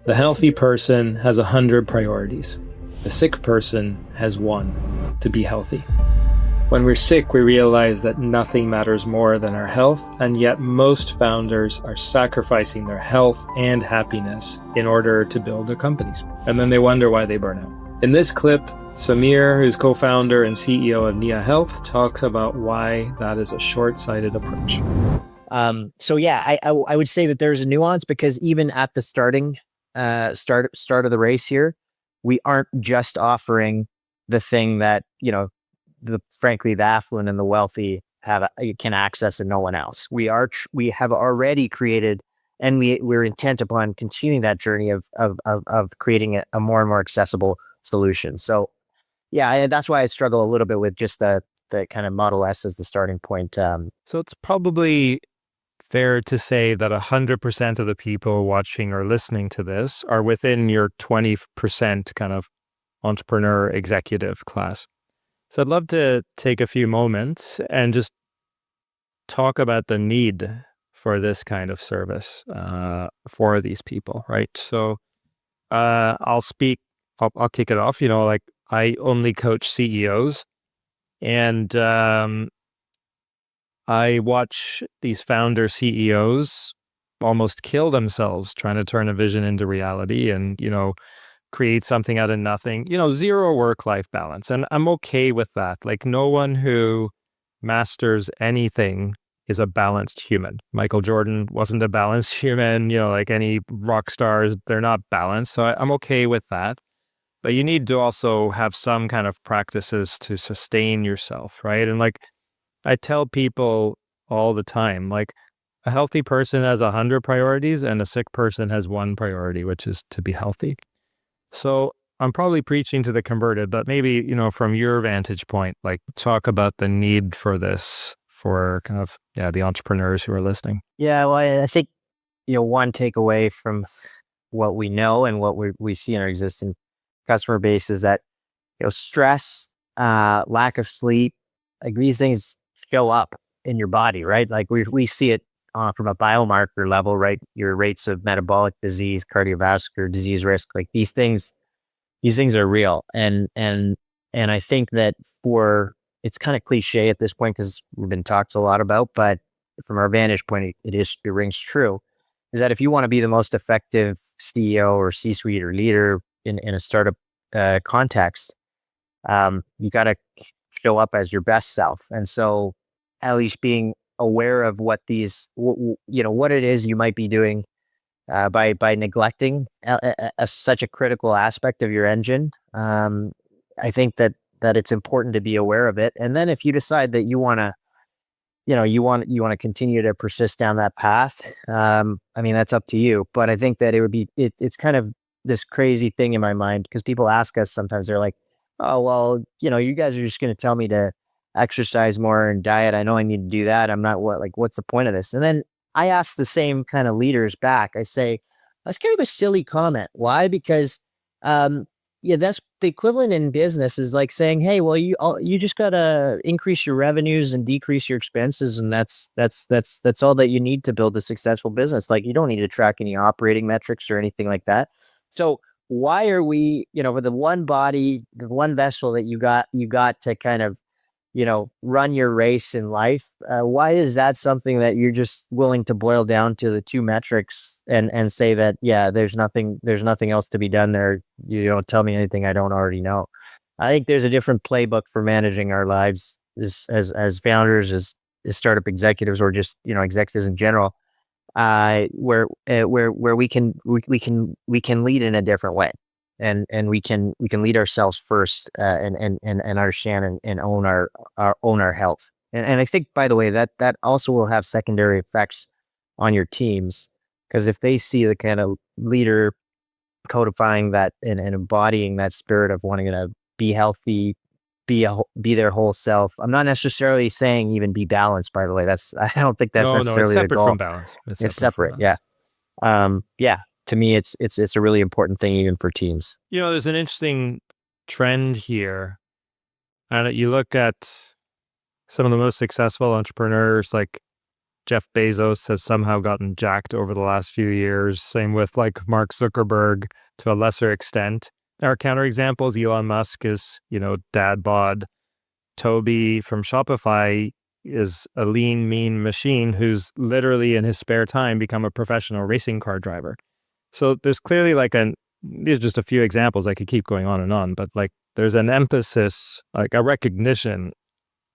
The healthy person has 100 priorities. The sick person has one: to be healthy. When we're sick, we realize that nothing matters more than our health, and yet most founders are sacrificing their health and happiness in order to build their companies. And then they wonder why they burn out. In this clip, Samir, who's co-founder and CEO of Nia Health, talks about why that is a short-sighted approach. I would say that there's a nuance, because even at the start of the race here, we aren't just offering the thing that, frankly, the affluent and the wealthy can access and no one else. We have already created, and we're intent upon continuing that journey of creating a more and more accessible solution. So that's why I struggle a little bit with just the kind of Model S as the starting point. So it's probably fair to say that 100% of the people watching or listening to this are within your 20% kind of entrepreneur executive class. So I'd love to take a few moments and just talk about the need for this kind of service for these people, right? So I'll kick it off. I only coach CEOs, and I watch these founder CEOs almost kill themselves trying to turn a vision into reality and, create something out of nothing, zero work-life balance. And I'm okay with that. Like, no one who masters anything is a balanced human. Michael Jordan wasn't a balanced human, like any rock stars, they're not balanced. So I'm okay with that. But you need to also have some kind of practices to sustain yourself, right? And like I tell people all the time, like, a healthy person has 100 priorities and a sick person has one priority, which is to be healthy. So I'm probably preaching to the converted, but maybe, from your vantage point, like, talk about the need for this for kind of, the entrepreneurs who are listening. Yeah, well, I think, one takeaway from what we know and what we see in our existing customer base is that, stress, lack of sleep, like, these things show up in your body, right? Like, we see it from a biomarker level, right? Your rates of metabolic disease, cardiovascular disease risk, like these things are real. And I think that it's kind of cliche at this point because we've been talked a lot about, but from our vantage point, it rings true, is that if you want to be the most effective CEO or C-suite or leader in a startup context, you got to show up as your best self. And so at least being aware of what what it is you might be doing by neglecting such a critical aspect of your engine. I think that it's important to be aware of it. And then if you decide that you want to continue to persist down that path, that's up to you. But I think that it's kind of this crazy thing in my mind, because people ask us sometimes, they're like, oh, well, you guys are just going to tell me to exercise more and diet. I know I need to do that. I'm not what's the point of this? And then I ask the same kind of leaders back. I say, that's kind of a silly comment. Why? Because, that's the equivalent in business is like saying, hey, well, you just got to increase your revenues and decrease your expenses. And that's all that you need to build a successful business. Like, you don't need to track any operating metrics or anything like that. So why are we, with the one body, the one vessel that you got to kind of, run your race in life? Why is that something that you're just willing to boil down to the two metrics and say that, there's nothing else to be done there. You don't tell me anything I don't already know. I think there's a different playbook for managing our lives as founders, as startup executives, or just, executives in general, where we can lead in a different way. And we can lead ourselves first, and understand and own our health. And I think, by the way, that also will have secondary effects on your teams, because if they see the kind of leader codifying that and embodying that spirit of wanting to be healthy, be their whole self. I'm not necessarily saying even be balanced, by the way. I don't think that's necessarily it's separate the goal. from balance. It's separate. Yeah. To me, it's a really important thing even for teams. There's an interesting trend here. And you look at some of the most successful entrepreneurs, like Jeff Bezos has somehow gotten jacked over the last few years. Same with like Mark Zuckerberg to a lesser extent. Our counterexamples, Elon Musk is, dad bod. Toby from Shopify is a lean, mean machine who's literally in his spare time become a professional racing car driver. So there's clearly these are just a few examples. I could keep going on, but like there's an emphasis, like a recognition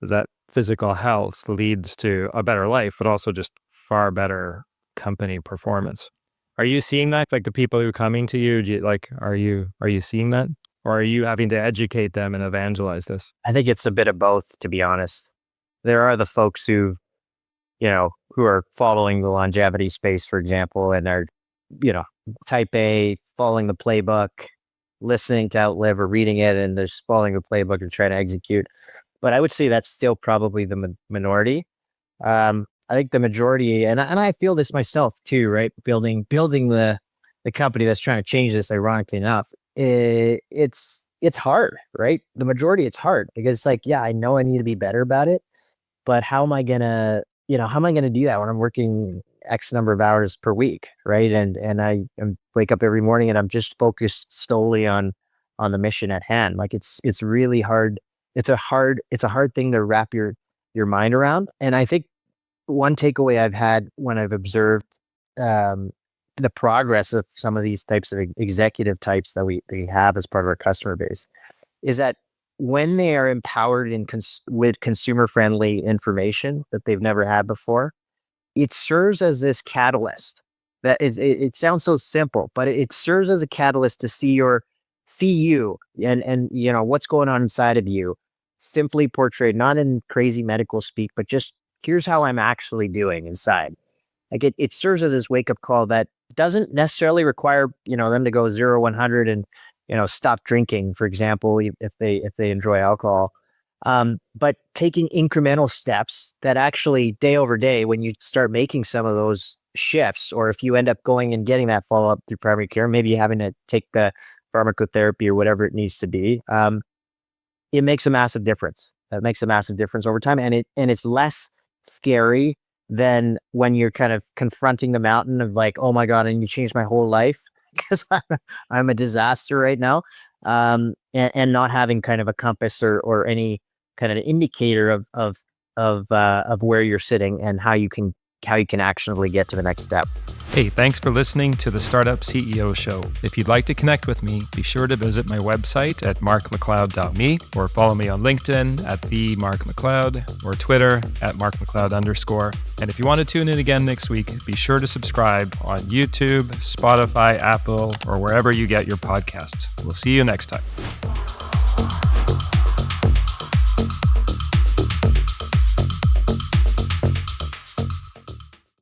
that physical health leads to a better life, but also just far better company performance. Are you seeing that? Like the people who are coming to you, are you seeing that? Or are you having to educate them and evangelize this? I think it's a bit of both, to be honest. There are the folks who are following the longevity space, for example, and are, type A, following the playbook, listening to Outlive or reading it, and they're just following the playbook and trying to execute. But I would say that's still probably the minority. I think the majority, and I feel this myself too, right? Building the company that's trying to change this, ironically enough, it's hard, right? The majority, it's hard because it's like, yeah, I know I need to be better about it, but how am I gonna do that when I'm working X number of hours per week, right? And I wake up every morning and I'm just focused solely on the mission at hand. Like it's really hard. It's a hard thing to wrap your mind around. And I think one takeaway I've had when I've observed the progress of some of these types of executive types that we have as part of our customer base is that when they are empowered with consumer-friendly information that they've never had before, it serves as this catalyst. That it sounds so simple, but it serves as a catalyst to see you and what's going on inside of you, simply portrayed, not in crazy medical speak, but just here's how I'm actually doing inside. Like it serves as this wake-up call that doesn't necessarily require, them to go 0, 100 and, stop drinking, for example, if they enjoy alcohol. But taking incremental steps that actually day over day, when you start making some of those shifts, or if you end up going and getting that follow-up through primary care, maybe having to take the pharmacotherapy or whatever it needs to be, it makes a massive difference. It makes a massive difference over time. And it's less scary than when you're kind of confronting the mountain of like, oh my God, and you changed my whole life because I'm a disaster right now. And not having kind of a compass or any kind of indicator of where you're sitting and how you can actionably get to the next step. Hey, thanks for listening to the Startup CEO Show. If you'd like to connect with me, be sure to visit my website at markmacleod.me or follow me on LinkedIn at @themarkmacleod or Twitter at @markmacleod_. And if you want to tune in again next week, be sure to subscribe on YouTube, Spotify, Apple, or wherever you get your podcasts. We'll see you next time.